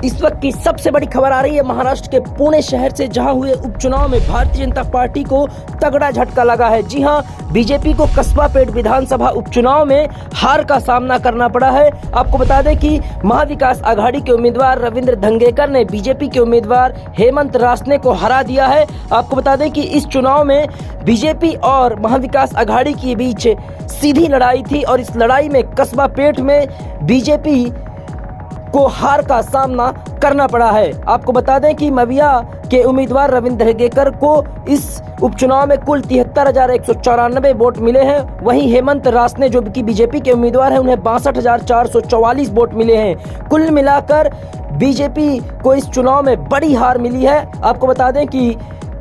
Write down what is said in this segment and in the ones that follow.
इस वक्त की सबसे बड़ी खबर आ रही है महाराष्ट्र के पुणे शहर से, जहां हुए उपचुनाव में भारतीय जनता पार्टी को तगड़ा झटका लगा है। जी हां, बीजेपी को कस्बापेट विधानसभा उपचुनाव में हार का सामना करना पड़ा है। आपको बता दें कि महाविकास आघाड़ी के उम्मीदवार रविंद्र धंगेकर ने बीजेपी के उम्मीदवार हेमंत रासने को हरा दिया है। आपको बता दें कि इस चुनाव में बीजेपी और महाविकास आघाड़ी के बीच सीधी लड़ाई थी और इस लड़ाई में कस्बापेट में बीजेपी को हार का सामना करना पड़ा है। आपको बता दें कि मविया के उम्मीदवार रविंद्र धंगेकर को इस उपचुनाव में कुल 73,194 वोट मिले हैं। वहीं हेमंत रासने जो कि बीजेपी के उम्मीदवार हैं, उन्हें 62,444 वोट मिले हैं। कुल मिलाकर बीजेपी को इस चुनाव में बड़ी हार मिली है। आपको बता दें कि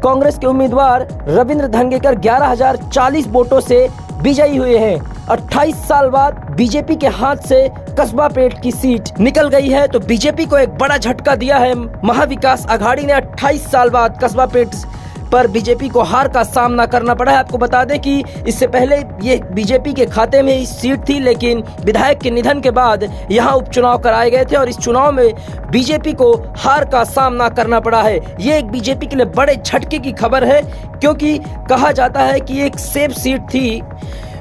कांग्रेस के उम्मीदवार रविंद्र धंगेकर 11,040 वोटों से विजयी हुए हैं। 28 साल बाद बीजेपी के हाथ से कस्बापेट की सीट निकल गई है, तो बीजेपी को एक बड़ा झटका दिया है। महाविकास आघाड़ी ने 28 साल बाद कस्बापेट पर बीजेपी को हार का सामना करना पड़ा है। आपको बता दें कि इससे पहले ये बीजेपी के खाते में ही सीट थी, लेकिन विधायक के निधन के बाद यहाँ उपचुनाव कराए गए थे और इस चुनाव में बीजेपी को हार का सामना करना पड़ा है। ये एक बीजेपी के लिए बड़े झटके की खबर है, क्योंकि कहा जाता है कि एक सेफ सीट थी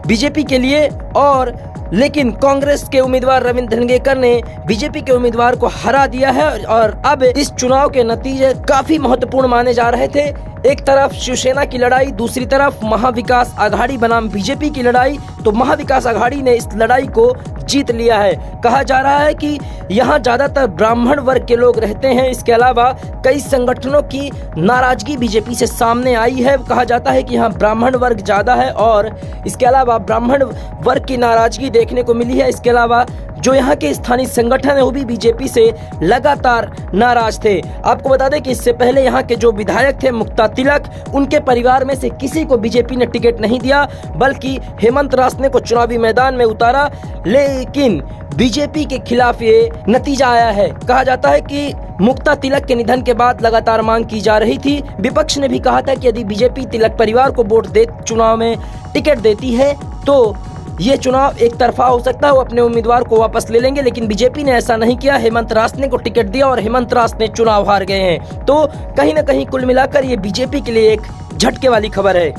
बीजेपी के लिए, और लेकिन कांग्रेस के उम्मीदवार रविंद्र धंगेकर ने बीजेपी के उम्मीदवार को हरा दिया है। और अब इस चुनाव के नतीजे काफी महत्वपूर्ण माने जा रहे थे। एक तरफ शिवसेना की लड़ाई, दूसरी तरफ महाविकास आघाड़ी बनाम बीजेपी की लड़ाई। तो महाविकास आघाड़ी ने इस लड़ाई को जीत लिया है। कहा जा रहा है कि यहाँ ज्यादातर ब्राह्मण वर्ग के लोग रहते हैं। इसके अलावा कई संगठनों की नाराजगी बीजेपी से सामने आई है। कहा जाता है कि यहाँ ब्राह्मण वर्ग ज्यादा है और इसके अलावा ब्राह्मण वर्ग की नाराजगी देखने को मिली है। इसके अलावा जो यहाँ के स्थानीय संगठन है वो भी बीजेपी से लगातार नाराज थे। आपको बता दें कि इससे पहले यहाँ के जो विधायक थे मुक्ता तिलक, उनके परिवार में से किसी को बीजेपी ने टिकट नहीं दिया, बल्कि हेमंत रासने को चुनावी मैदान में उतारा। लेकिन बीजेपी के खिलाफ ये नतीजा आया है। कहा जाता है कि मुक्ता तिलक के निधन के बाद लगातार मांग की जा रही थी। विपक्ष ने भी कहा था कि यदि बीजेपी तिलक परिवार को वोट दे चुनाव में टिकट देती है तो ये चुनाव एक तरफा हो सकता है, वो अपने उम्मीदवार को वापस ले लेंगे। लेकिन बीजेपी ने ऐसा नहीं किया, हेमंत रासने को टिकट दिया और हेमंत रासने चुनाव हार गए हैं। तो कहीं ना कहीं कुल मिलाकर ये बीजेपी के लिए एक झटके वाली खबर है।